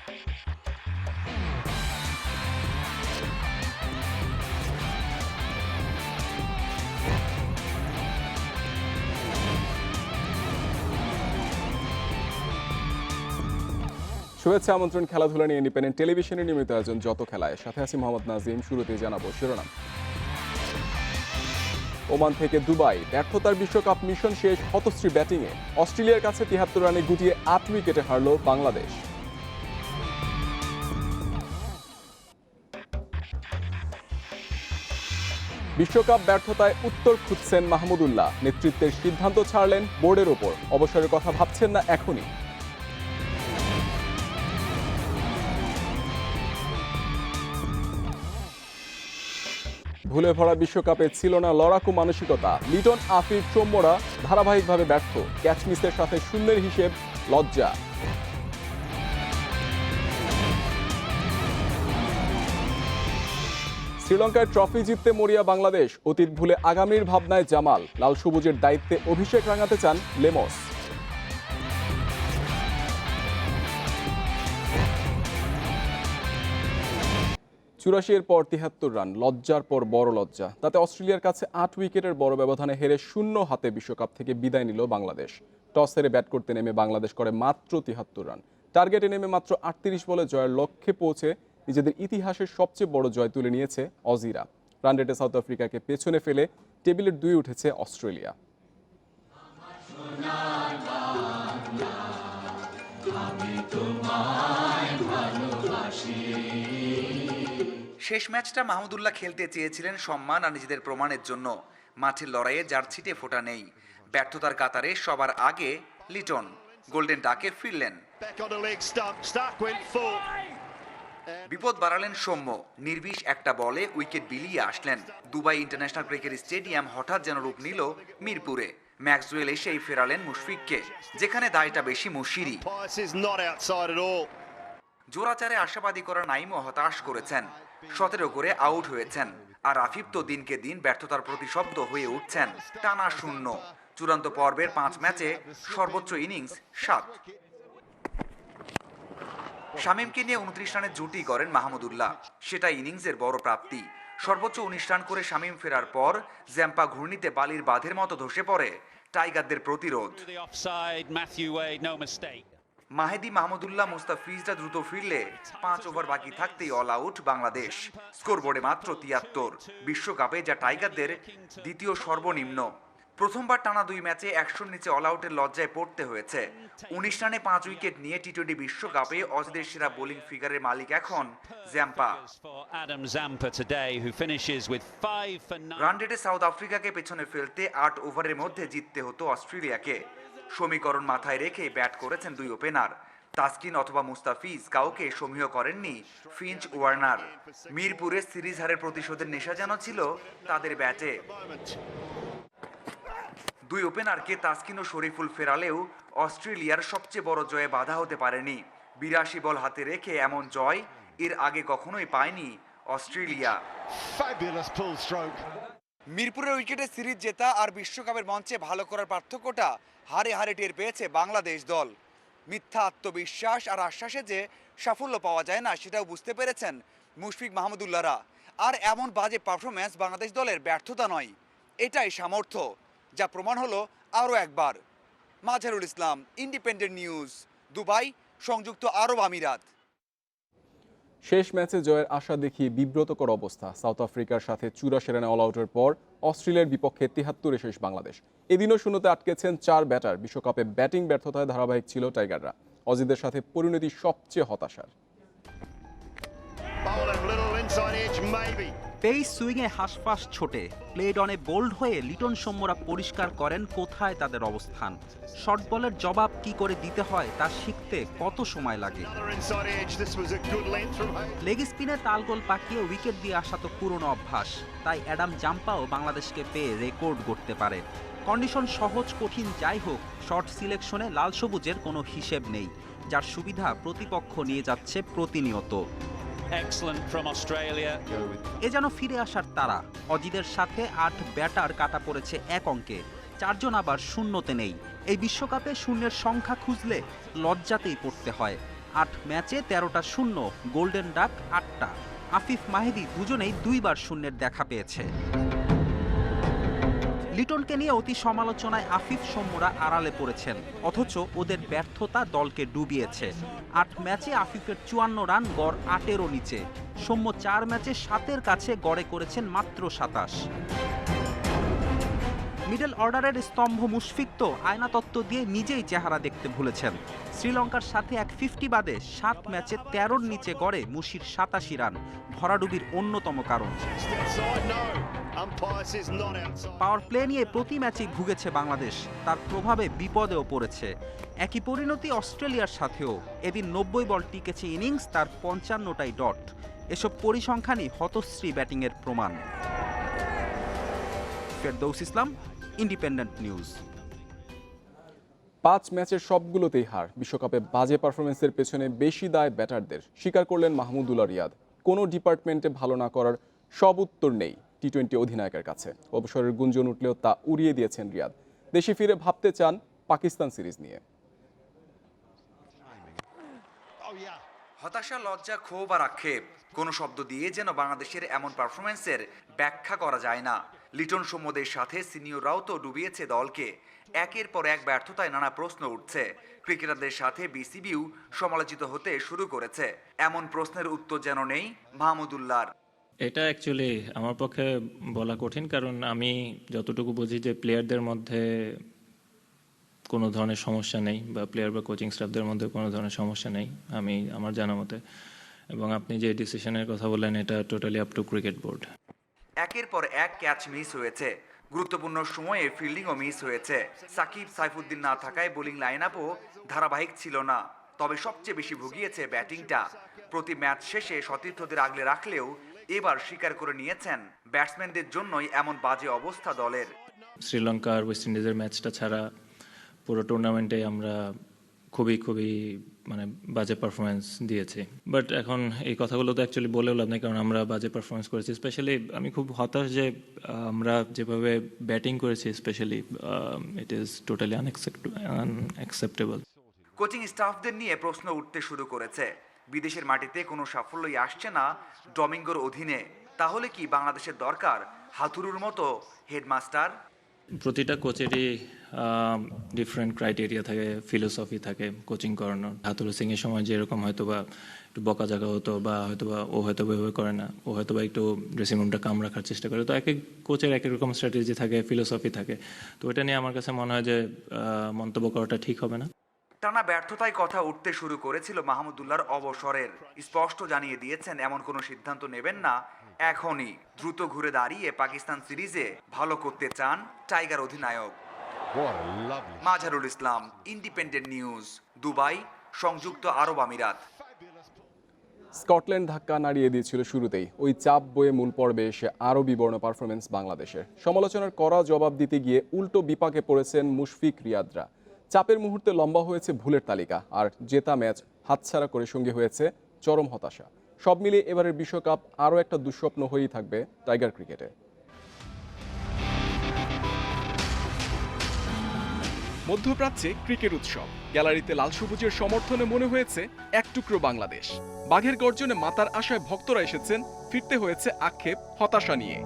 শুভেচ্ছা আমন্ত্রণ খেলাধুলা নিয়ে ইন্ডিপেন্ডেন্ট টেলিভিশনের নিয়মিত আয়োজন যত খেলায়, সাথে আছি মোহাম্মদ নাজিম। শুরুতেই জানাবো শিরোনাম। ওমান থেকে দুবাই, ব্যর্থতার বিশ্বকাপ মিশন শেষ হতশ্রী ব্যাটিংয়ে। অস্ট্রেলিয়ার কাছে ৭৩ রানে গুটিয়ে ৮ উইকেটে হারল বাংলাদেশ। বিশ্বকাপ ব্যর্থতায় উত্তর খুঁজছেন মাহমুদুল্লাহ, নেতৃত্বের সিদ্ধান্ত ছাড়লেন বোর্ডের ওপর, অবসরের কথা ভাবছেন না এখনই। ভুলে ভরা বিশ্বকাপে ছিল না লড়াকু মানসিকতা। লিটন, আফিফ, সৌম্যরা ধারাবাহিকভাবে ব্যর্থ। ক্যাচ মিসের সাথে শূন্যের হিসেব লজ্জা। শ্রীলঙ্কায় ট্রফি জিততে মরিয়া বাংলাদেশ, অতীত ভুলে আগামীর ভাবনায় জামাল। লাল সবুজের দায়িত্বে অভিষেক রাঙাতে চান লেমস। ৮৪ পর ৭৩ রান, লজ্জার পর বড় লজ্জা। তাতে অস্ট্রেলিয়ার কাছে ৮ উইকেটের বড় ব্যবধানে হেরে শূন্য হাতে বিশ্বকাপ থেকে বিদায় নিল বাংলাদেশ। টস হেরে ব্যাট করতে নেমে বাংলাদেশ করে মাত্র ৭৩ রান। টার্গেটে নেমে মাত্র ৩৮ বলে জয়ের লক্ষ্যে পৌঁছে নিজেদের ইতিহাসের সবচেয়ে বড় জয় তুলে নিয়েছে অজিরা। রান রেটে সাউথ আফ্রিকাকে পেছনে ফেলে টেবিলের ২ উঠেছে অস্ট্রেলিয়া। শেষ ম্যাচটা মাহমুদুল্লাহ খেলতে চেয়েছিলেন সম্মান আর নিজেদের প্রমাণের জন্য। মাঠের লড়াইয়ে যার ছিটে ফোটা নেই। ব্যর্থতার কাতারে সবার আগে লিটন গোল্ডেন ডাকে ফিরলেন। বিপদ বাড়ালেন সৌম্য, নির্বিষ একটা বলে উইকেট বিলিয়ে আসলেন। দুবাই ইন্টারন্যাশনাল ক্রিকেট স্টেডিয়াম হঠাৎ যেন রূপ নিল মিরপুরে। ম্যাক্সওয়েল এসেই ফেরালেন মুশফিককে, যেখানে দায়টা বেশি মুশিরই। জোড়াচারে আশাবাদী করা নাইমও হতাশ করেছেন, ১৭ করে আউট হয়েছেন। আর আফিফ তো দিনকে দিন ব্যর্থতার প্রতিশব্দ হয়ে উঠছেন। টানা শূন্য, চূড়ান্ত পর্বের ৫ ম্যাচে সর্বোচ্চ ইনিংস ৭। শামীমকে নিয়ে ২৯ রানের জুটি করেন মাহমুদুল্লাহ, সেটা ইনিংসের বড় প্রাপ্তি। সর্বোচ্চ ১৯ রান করে শামীম ফেরার পর জ্যাম্পা ঘূর্ণিতে বালির বাঁধের মতো ধসে পড়ে টাইগারদের প্রতিরোধ। মাহেদী, মাহমুদুল্লাহ, মুস্তাফিজরা দ্রুত ফিরলে ৫ ওভার বাকি থাকতেই অল আউট বাংলাদেশ। স্কোরবোর্ডে মাত্র ৭৩, বিশ্বকাপে যা টাইগারদের দ্বিতীয় সর্বনিম্ন। প্রথমবার টানা ২ ম্যাচে ১০০-র নিচে অল আউটের লজ্জায় পড়তে হয়েছে। ১৯ রানে ৫ উইকেট নিয়ে টি-২০ বিশ্বকাপে অজিদের সেরা বোলিং ফিগারের মালিক এখন জ্যাম্পা। রান রেটে সাউথ আফ্রিকাকে পেছনে ফেলতে ৮ ওভারের মধ্যে জিততে হতো অস্ট্রেলিয়াকে। সমীকরণ মাথায় রেখে ব্যাট করেছেন ২ ওপেনার। তাসকিন অথবা মুস্তাফিজ কাউকে সমীহ করেননি ফিঞ্চ, ওয়ার্নার। মিরপুরে সিরিজ হারের প্রতিশোধের নেশা যেন ছিল তাদের ব্যাটে। ২ ওপেনারকে তাসকিন ও শরীফুল ফেরালেও অস্ট্রেলিয়ার সবচেয়ে বড় জয়ে বাধা হতে পারেনি। ৮২ বল হাতে রেখে এমন জয় এর আগে কখনোই পায়নি অস্ট্রেলিয়া। মিরপুরের উইকেটে সিরিজ জেতা আর বিশ্বকাপের মঞ্চে ভালো করার পার্থক্যটা হারে হারে টের পেয়েছে বাংলাদেশ দল। মিথ্যা আত্মবিশ্বাস আর আশ্বাসে যে সাফল্য পাওয়া যায় না, সেটাও বুঝতে পেরেছেন মুশফিক, মাহমুদুল্লাহরা। আর এমন বাজে পারফরম্যান্স বাংলাদেশ দলের ব্যর্থতা নয়, এটাই সামর্থ্য, যা প্রমাণ হলো আরও একবার। Mazharul Islam, independent news, Dubai, সংযুক্ত আরব আমিরাত। শেষ ম্যাচে জয়ের আশা দেখিয়ে বিব্রতকর অবস্থা সাউথ আফ্রিকার সাথে ৮৪ রানে অল আউটের পর অস্ট্রেলিয়ার বিপক্ষে ৭৩-এ শেষ বাংলাদেশ। এদিনও শূন্যতে আটকেছেন ৪ ব্যাটার। বিশ্বকাপে ব্যাটিং ব্যর্থতায় ধারাবাহিক ছিল টাইগাররা। অজিদের সাথে পরিণতি সবচেয়ে হতাশার। পেস সুইংয়ে হাঁসফাঁস ছোটে, প্লেড অনে বোল্ড হয়ে লিটন, সৌম্যরা পরিষ্কার করেন কোথায় তাদের অবস্থান। শর্ট বলের জবাব কি করে দিতে হয় তা শিখতে কত সময় লাগে। লেগ স্পিনে তালগোল পাকিয়ে উইকেট দিয়ে আসা তো পুরনো অভ্যাস, তাই অ্যাডাম জাম্পাও বাংলাদেশকে পেয়ে রেকর্ড গড়তে পারে। কন্ডিশন সহজ কঠিন যাই হোক, শর্ট সিলেকশনে লাল সবুজের কোনো হিসেব নেই, যার সুবিধা প্রতিপক্ষ নিয়ে যাচ্ছে প্রতিনিয়ত। এ যেন ফিরে আসার তারা। অজিদের সাথে ৮ ব্যাটার কাটা পড়েছে ১ অঙ্কে, ৪ জন আবার শূন্যতে নেই। এই বিশ্বকাপে শূন্যের সংখ্যা খুঁজলে লজ্জাতেই পড়তে হয়। 8 ম্যাচে 13টা শূন্য, গোল্ডেন ডাক 8টা। আফিফ মাহেদী দুজনেই 2 বার শূন্যের দেখা পেয়েছে। লিটনকে নিয়ে অতি সমালোচনায় আফিফ সৌম্যরা আড়ালে পড়েছেন, অথচ ওদের ব্যর্থতা দলকে ডুবিয়েছে। 8 ম্যাচে আফিফের 54 রান, গড় 8-এরও নিচে। সৌম্য 4 ম্যাচে 7-এর কাছে গড়ে করেছেন মাত্র 27। মিডল অর্ডারের স্তম্ভ মুশফিক তো আয়না তত্ত্ব দিয়ে নিজেই চেহারা দেখতে ভুলেছেন। শ্রীলঙ্কার সাথে এক 50 বাদে 7 ম্যাচে 13-র নিচে গড়ে মুশির 87 রান, ভরাডুবির অন্যতম কারণ। পাওয়ার প্লে নিয়ে প্রতি ম্যাচেই ভুগেছে বাংলাদেশ, তার প্রভাবে বিপদেও পড়েছে। একই পরিণতি অস্ট্রেলিয়ার সাথেও। এদিন 90 বল টিকেছে ইনিংস, তার 55টাই ডট। এসব পরিসংখ্যানই হতশ্রী ব্যাটিংয়ের প্রমাণ। ফেরদৌস ইসলাম, ইন্ডিপেন্ডেন্ট নিউজ। 5 ম্যাচের সবগুলোতেই হার। বিশ্বকাপে বাজে পারফরমেন্সের পেছনে বেশি দায় ব্যাটারদের, স্বীকার করলেন মাহমুদুল্লাহ রিয়াদ। কোনো ডিপার্টমেন্টে ভালো না করার সব উত্তর নেই টি-20 অধিনায়কের কাছে। অবসরের গুঞ্জন উঠলেও তা উড়িয়ে দিয়েছেন রিয়াদ। দেশে ফিরে ভাবতে চান পাকিস্তান সিরিজ নিয়ে। হতাশা, লজ্জা, ক্ষোভ আর আক্ষেপ, কোনো শব্দ দিয়ে যেন বাংলাদেশের এমন পারফরমেন্সের ব্যাখ্যা করা যায় না। লিটন সৌম্যদের সাথে সিনিয়ররাও তো ডুবিয়েছে দলকে। একের পর এক ব্যর্থতায় নানা প্রশ্ন উঠছে। ক্রিকেটারদের সাথে বিসিবিও সমালোচিত হতে শুরু করেছে। এমন প্রশ্নের উত্তর যেন নেই মাহমুদুল্লাহর। এটা অ্যাকচুয়ালি আমার পক্ষে বলা কঠিন, কারণ আমি যতটুকু বুঝি যে প্লেয়ারদের মধ্যে কোনো ধরনের সমস্যা নেই, বা প্লেয়ার বা কোচিং স্টাফদের মধ্যে কোনো ধরনের সমস্যা নেই আমি আমার জানা মতে। এবং আপনি যে ডিসিশনের কথা বললেন, এটা totally up to cricket board. একের পর এক ক্যাচ মিস হয়েছে, গুরুত্বপূর্ণ সময়ে ফিল্ডিংও মিস হয়েছে। সাকিব, সাইফুদ্দিন না থাকায় বোলিং লাইন আপও ধারাবাহিক ছিল না। তবে সবচেয়ে বেশি ভুগিয়েছে ব্যাটিংটা। প্রতি ম্যাচ শেষে সতীর্থদের আগলে রাখলেও এবার স্বীকার করে নিয়েছেন ব্যাটসম্যানদের জন্যই এমন বাজে অবস্থা দলের। শ্রীলঙ্কা আর ওয়েস্ট ইন্ডিজের ম্যাচটা ছাড়া পুরো টুর্নামেন্টে আমরা খুবই মানে বাজে পারফরমেন্স দিয়েছি। বাট এখন এই কথাগুলো তো অ্যাকচুয়ালি বলেও লাভ নেই, কারণ আমরা বাজে পারফরমেন্স করেছি। স্পেশালি আমি খুব হতাশ যে আমরা যেভাবে ব্যাটিং করেছি, specially it is totally unacceptable. Coaching স্টাফদের নিয়ে প্রশ্ন উঠতে শুরু করেছে। বিদেশের মাটিতে কোনো সাফল্যই আসছে না ডমিঙ্গোর অধীনে। তাহলে কি বাংলাদেশের দরকার হাথুরুর মতো হেডমাস্টার? প্রতিটা কোচেরই ডিফারেন্ট ক্রাইটেরিয়া থাকে, ফিলোসফি থাকে কোচিং করানোর। হাতুরু সিং এর সময় যেরকম হয়তো বা একটু বকা জাগা হতো, বা হয়তোবা ও হয়তো এভাবে করে না, ও হয়তো বা একটু ড্রেসিং রুমটা কাম রাখার চেষ্টা করে। তো এক এক কোচের এক এক রকম স্ট্র্যাটেজি থাকে, ফিলোসফি থাকে। তো এটা নিয়ে আমার কাছে মনে হয় যে মন্তব্য করাটা ঠিক হবে না। টানা ব্যর্থতায় কথা উঠতে শুরু করেছিল মাহমুদুল্লাহর অবসরের। স্পষ্ট জানিয়ে দিয়েছেন এমন কোনো সিদ্ধান্ত নেবেন না এখনই। দ্রুত ঘুরে দাঁড়িয়ে পাকিস্তান সিরিজে ভালো করতে চান টাইগার অধিনায়ক। মাঝারুল ইসলাম, ইন্ডিপেন্ডেন্ট নিউজ, দুবাই, সংযুক্ত আরব আমিরাত। স্কটল্যান্ড ধাক্কা নাড়িয়ে দিয়েছিল শুরুতেই। ওই চাপ বয়ে মূল পর্বে এসে আরও বিবর্ণ পারফরমেন্স বাংলাদেশের। সমালোচনার কড়া জবাব দিতে গিয়ে উল্টো বিপাকে পড়েছেন মুশফিক, রিয়াদরা। চাপের মুহূর্তে লম্বা হয়েছে ভুলের তালিকা, আর জেতা ম্যাচ হাতছাড়া করে সঙ্গে হয়েছে চরম হতাশা। সব মিলিয়ে এবারের বিশ্বকাপ আরও একটা দুঃস্বপ্ন হয়েই থাকবে টাইগার ক্রিকেটে। মধ্যপ্রাচ্যে ক্রিকেট উৎসব। গ্যালারিতে লাল সবুজের সমর্থনে মনে হয়েছে এক টুকরো বাংলাদেশ। বাঘের গর্জনে মাতার আশায় ভক্তরা এসেছেন, ফিরতে হয়েছে আক্ষেপ, হতাশা নিয়ে।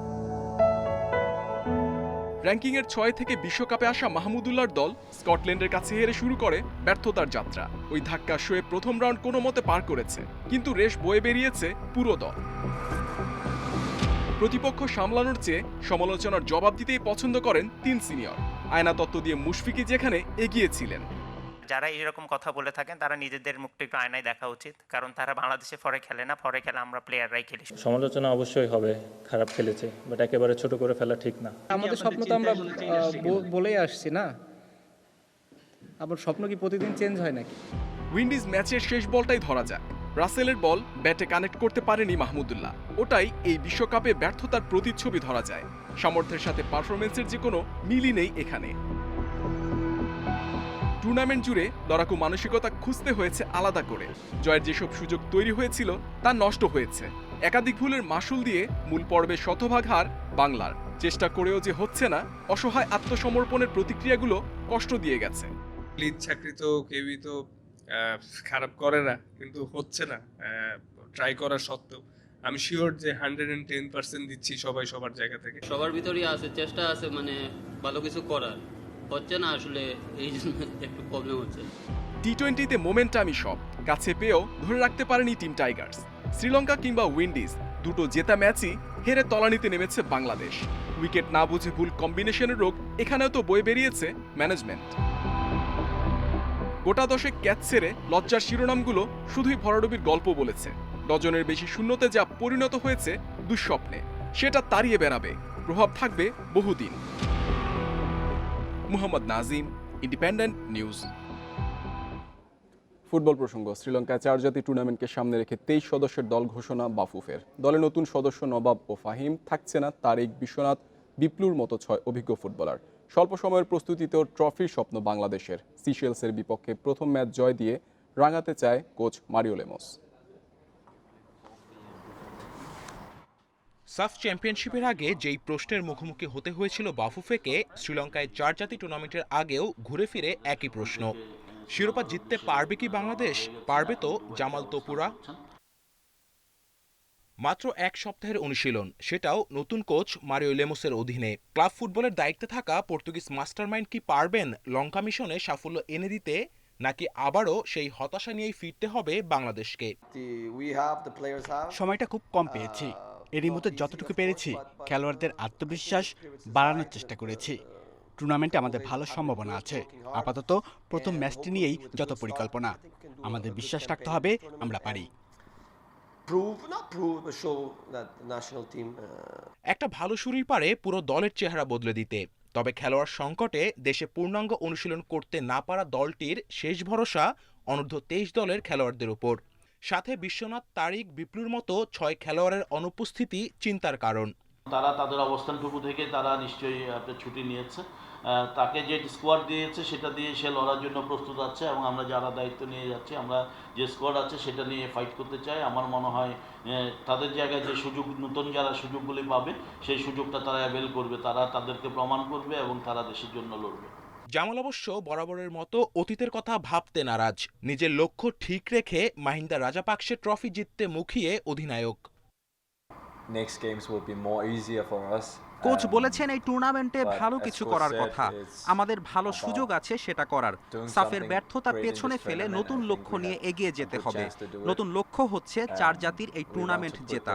র্যাঙ্কিংয়ের 6 থেকে বিশ্বকাপে আসা মাহমুদুল্লাহর দল স্কটল্যান্ডের কাছে হেরে শুরু করে ব্যর্থতার যাত্রা। ওই ধাক্কা সয়ে প্রথম রাউন্ড কোনো মতে পার করেছে, কিন্তু রেশ বয়ে বেরিয়েছে পুরো দল। প্রতিপক্ষ সামলানোর চেয়ে সমালোচনার জবাব দিতেই পছন্দ করেন 3 সিনিয়র। আয়না তত্ত্ব দিয়ে মুশফিকই যেখানে এগিয়েছিলেন। যারা এরকম কথা বলে থাকেন তারা নিজেদের মুখটা একটু আয়নায় দেখা উচিত, কারণ তারা বাংলাদেশে ফরে খেলে না, ফরে খেলে আমরা প্লেয়াররাই খেলি। সমালোচনা অবশ্যই হবে, খারাপ খেলেছে, বাট একেবারে ছোট করে ফেলা ঠিক না। আমাদের স্বপ্ন তো আমরা বলেই আসছি না, আবার স্বপ্ন কি প্রতিদিন চেঞ্জ হয় নাকি? উইন্ডিজ ম্যাচের শেষ বলটাই ধরা যাক। রাসেলের বল ব্যাটে কানেক্ট করতে পারেনি মাহমুদুল্লাহ। ওটাই এই বিশ্বকাপে ব্যর্থতার প্রতিচ্ছবি ধরা যায়। সামর্থ্যের সাথে পারফরমেন্সের যে কোনো মিলই নেই এখানে। টুর্নামেন্ট জুড়ে লড়াকু মানসিকতা খুঁজতে হয়েছে আলাদা করে। জয়ের যেসব সুযোগ তৈরি হয়েছিল তা নষ্ট হয়েছে। একাধিক ভুলের মাসুল দিয়ে মূল পর্বে শতভাগ হার বাংলার। চেষ্টা করেও যে হচ্ছে না, অসহায় আত্মসমর্পণের প্রতিক্রিয়াগুলো কষ্ট দিয়ে গেছে। ইচ্ছাকৃত কেউই তো খারাপ করে না, কিন্তু হচ্ছে না ট্রাই করা সত্ত্বেও। আমি শিওর যে 110% দিচ্ছি সবাই সবার জায়গা থেকে। সবার ভিতরেই আছে, চেষ্টা আছে মানে ভালো কিছু করার, হচ্ছে না আসলে, এই জন্য একটু প্রবলেম হচ্ছে। টি-20তে মোমেন্টামই সব, কাছে পেয়েও ধরে রাখতে পারেনি টিম টাইগার্স। শ্রীলঙ্কা কিংবা উইন্ডিজ দুটো জেতা ম্যাচই হেরে তলানিতে নেমেছে বাংলাদেশ। উইকেট না বুঝে ভুল কম্বিনেশনের রোগ এখানেও তো বয়ে বেরিয়েছে ম্যানেজমেন্ট। গোটা দশেক ক্যাচ ছেড়ে লজ্জার শিরোনামগুলো শুধুই ভরাডুবির গল্প বলেছে। ডজনের বেশি শূন্যতে যা পরিণত হয়েছে দুঃস্বপ্নে, সেটা তাড়িয়ে বেড়াবে, প্রভাব থাকবে বহুদিন। Muhammad Nazim, independent news. Football প্রসঙ্গ, শ্রীলঙ্কায় 4 জাতি টুর্নামেন্টকে সামনে রেখে 23 সদস্যের দল ঘোষণা বাফুফের। দলে নতুন সদস্য নবাব ও ফাহিম, থাকছে না তারিক, বিশ্বনাথ, বিপ্লুর মতো 6 অভিজ্ঞ ফুটবলার। স্বল্প সময়ের প্রস্তুতিতেও ট্রফির স্বপ্ন বাংলাদেশের। সিশেলসের বিপক্ষে প্রথম ম্যাচ জয় দিয়ে রাঙাতে চায় কোচ মারিও লেমস। সাফ চ্যাম্পিয়নশিপের আগে যেই প্রশ্নের মুখোমুখি হতে হয়েছিল বাফুফেকে, শ্রীলঙ্কায় 4 জাতি টুর্নামেন্টের আগেও ঘুরে ফিরে একই প্রশ্ন। শিরোপা জিততে পারবে কি বাংলাদেশ? পারবে তো জামাল তোপুরা? মাত্র 1 সপ্তাহের অনুশীলন, সেটাও নতুন কোচ মারিও লেমোসের অধীনে। ক্লাব ফুটবলের দায়িত্বে থাকা পর্তুগিজ মাস্টারমাইন্ড কি পারবেন লঙ্কা মিশনে সাফল্য এনে দিতে, নাকি আবারও সেই হতাশা নিয়েই ফিরতে হবে বাংলাদেশকে? সময়টা খুব কম পেয়েছি, এরই মধ্যে যতটুকু পেরেছি খেলোয়াড়দের আত্মবিশ্বাস বাড়ানোর চেষ্টা করেছি। টুর্নামেন্টে আমাদের ভালো সম্ভাবনা আছে। আপাতত প্রথম ম্যাচটি নিয়েই যত পরিকল্পনা, আমাদের বিশ্বাস রাখতে হবে আমরা পারি। একটা ভালো শুরুই পারে পুরো দলের চেহারা বদলে দিতে। তবে খেলোয়াড় সংকটে দেশে পূর্ণাঙ্গ অনুশীলন করতে না পারা দলটির শেষ ভরসা অনূর্ধ্ব 23 দলের খেলোয়াড়দের উপর। সাথে বিশ্বনাথ, তারিক, বিপ্লুর মতো 6 খেলোয়াড়ের অনুপস্থিতি চিন্তার কারণ। তারা তাদের অবস্থানটুকু থেকে তারা নিশ্চয়ই একটা ছুটি নিয়েছে। তাকে যে স্কোয়াড দিয়েছে সেটা দিয়ে সে লড়ার জন্য প্রস্তুত আছে, এবং আমরা যারা দায়িত্ব নিয়ে যাচ্ছি, আমরা যে স্কোয়াড আছে সেটা নিয়ে ফাইট করতে চাই। আমার মনে হয় তাদের জায়গায় যে সুযোগ, নতুন যারা সুযোগগুলি পাবে সেই সুযোগটা তারা অ্যাভেল করবে, তারা তাদেরকে প্রমাণ করবে এবং তারা দেশের জন্য লড়বে। জামাল অবশ্য বরাবরের মতো অতীতের কথা ভাবতে নারাজ। নিজের লক্ষ্য ঠিক রেখে মাহিন্দা রাজাপাকসে ট্রফি জিততে মুখিয়ে অধিনায়ক। কোচ বলেছেন এই টুর্নামেন্টে ভালো কিছু করার কথা, আমাদের ভালো সুযোগ আছে সেটা করার। সাফের ব্যর্থতা পেছনে ফেলে নতুন লক্ষ্য নিয়ে এগিয়ে যেতে হবে। নতুন লক্ষ্য হচ্ছে 4 জাতির এই টুর্নামেন্ট জেতা।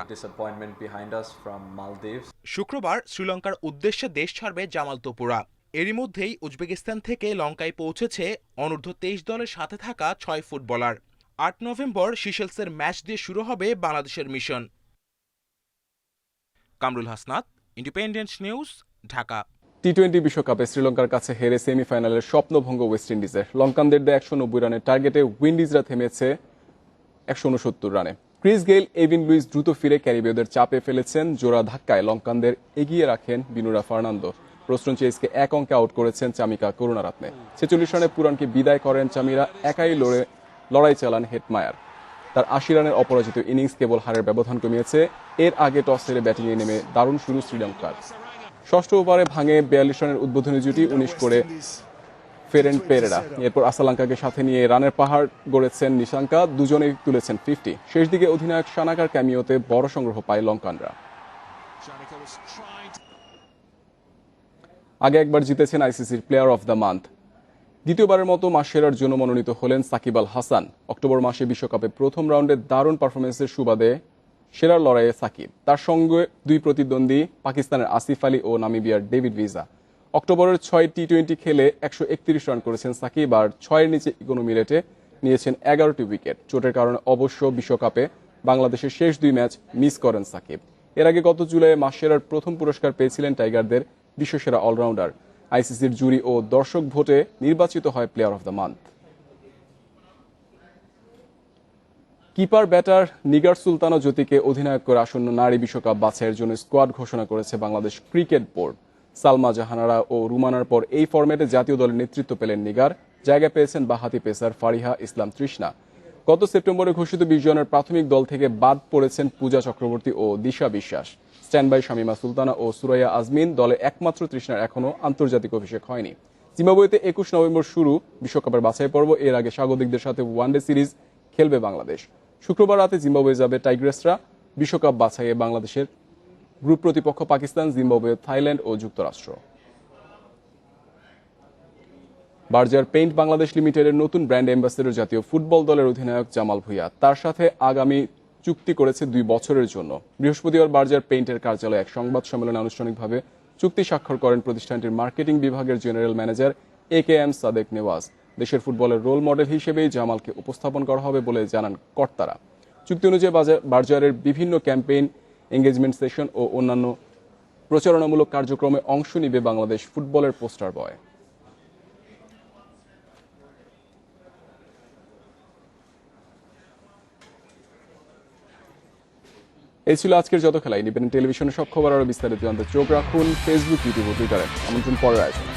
শুক্রবার শ্রীলঙ্কার উদ্দেশ্যে দেশ ছাড়বে জামাল তোপুরা। এরই মধ্যেই উজবেকিস্তান থেকে লঙ্কায় পৌঁছেছে অনূর্ধ্ব 23 দলের সাথে থাকা 6 ফুটবলার। 8 নভেম্বর সিশেলসের ম্যাচ দিয়ে শুরু হবে বাংলাদেশের মিশন। Kamrul Hasnat, independent news, Dhaka. টি-20 বিশ্বকাপে শ্রীলঙ্কার কাছে হেরে সেমিফাইনালের স্বপ্নভঙ্গ ওয়েস্ট ইন্ডিজের। লঙ্কানদের দেয়া 190 রানের টার্গেটে উইন্ডিজরা থেমেছে 169 রানে। ক্রিস গেইল, এভিন লুইস দ্রুত ফিরে ক্যারিবীয়দের চাপে ফেলেছেন। জোড়া ধাক্কায় লঙ্কানদের এগিয়ে রাখেন বিনুরা ফার্নান্দো। রোস্টন চেজকে 1 অঙ্কে আউট করেছেন চামিকা করুণারত্নে। 46 রানে পুরানকে বিদায় করেন চামিরা। একাই লড়াই চালান হেটমায়ার। তার 80 রানের অপরাজিত ইনিংস কেবল হারের ব্যবধান কমিয়েছে। এর আগে টস হেরে ব্যাটিংয়ে নেমে দারুণ শুরু শ্রীলঙ্কার। ষষ্ঠ ওভারে ভাঙে 42 রানের উদ্বোধনী জুটি, 19 করে ফেরেন পেরেরা। এরপর আসালাঙ্কাকে সাথে নিয়ে রানের পাহাড় গড়েছেন নিশাঙ্কা, দুজনেই তুলেছেন 50। শেষ দিকে অধিনায়ক শানাকার ক্যামিওতে বড় সংগ্রহ পায় লঙ্কানরা। আগে একবার জিতেছেন আইসিসির প্লেয়ার অফ দ্য মান্থ। দ্বিতীয়বারের মতো মাস সেরার জন্য মনোনীত হলেন সাকিব আল হাসান। অক্টোবর মাসে বিশ্বকাপে প্রথম রাউন্ডে দারুণ পারফরমেন্সের সুবাদে সেরার লড়াইয়ে সাকিব। তার সঙ্গে 2 প্রতিদ্বন্দ্বী পাকিস্তানের আসিফ আলী ও নামিবিয়ার ডেভিড ভিজা। অক্টোবরের 6 টি-20 খেলে 131 রান করেছেন সাকিব, আর 6-এর নিচে ইকোনমি রেটে নিয়েছেন 11টি উইকেট। চোটের কারণে অবশ্য বিশ্বকাপে বাংলাদেশের শেষ 2 ম্যাচ মিস করেন সাকিব। এর আগে গত জুলাইয়ে মাস সেরার প্রথম পুরস্কার পেয়েছিলেন টাইগারদের বিশ্বসেরা অলরাউন্ডার। আইসিসির জুরি ও দর্শক ভোটে নির্বাচিত হয় player of the month. Keeper batter Nigar Sultana জ্যোতিকে অধিনায়ক করে আসন্ন নারী বিশ্বকাপ বাছাইয়ের জন্য স্কোয়াড ঘোষণা করেছে বাংলাদেশ ক্রিকেট বোর্ড। সালমা জাহানারা ও রুমানার পর এই ফরম্যাটে জাতীয় দলের নেতৃত্ব পেলেন নিগার। জায়গা পেয়েছেন বাহাতি পেসার ফারিহা ইসলাম তৃষ্ণা। গত সেপ্টেম্বরে ঘোষিত 20 জনের প্রাথমিক দল থেকে বাদ পড়েছেন পূজা চক্রবর্তী ও দিশা বিশ্বাস। স্ট্যান্ড বাই শামিমা সুলতানা ও সুরাইয়া আজমিন। দলে একমাত্র তৃষ্ণার এখনও আন্তর্জাতিক অভিষেক হয়নি। জিম্বাবুয়েতে 21 নভেম্বর শুরু বিশ্বকাপের বাছাই পর্ব। এর আগে স্বাগতিকদের সাথে ওয়ানডে সিরিজ খেলবে বাংলাদেশ। শুক্রবার রাতে জিম্বাবুয়ে যাবে টাইগ্রেসরা। বিশ্বকাপ বাছাইয়ে বাংলাদেশের গ্রুপ প্রতিপক্ষ পাকিস্তান, জিম্বাবুয়ে, থাইল্যান্ড ও যুক্তরাষ্ট্র। বার্জার পেইন্ট বাংলাদেশ লিমিটেডের নতুন ব্র্যান্ড অ্যাম্বাসেডর জাতীয় ফুটবল দলের অধিনায়ক জামাল ভুঁইয়া। তার সাথে আগামী চুক্তি করেছে 2 বছরের জন্য। বৃহস্পতিবার বার্জার পেইন্টের কার্যালয়ে এক সংবাদ সম্মেলনে আনুষ্ঠানিকভাবে চুক্তি স্বাক্ষর করেন প্রতিষ্ঠানটির মার্কেটিং বিভাগের general manager AKM Sadek Newaz. দেশের ফুটবলের রোল মডেল হিসেবেই জামালকে উপস্থাপন করা হবে বলে জানান কর্তারা। চুক্তি অনুযায়ী বার্জারের বিভিন্ন ক্যাম্পেইন, এঙ্গেজমেন্ট সেশন ও অন্যান্য প্রচারণামূলক কার্যক্রমে অংশ নিবে বাংলাদেশ ফুটবলের পোস্টার বয়। এই ছিল আজকের যত খেলা। ইন্ডিপেন্ডেন্ট টেলিভিশনের সব খবর আরও বিস্তারিত জানতে চোখ রাখুন ফেসবুক, ইউটিউব ও টুইটারে। আমন্ত্রণ পরের আয়োজনে।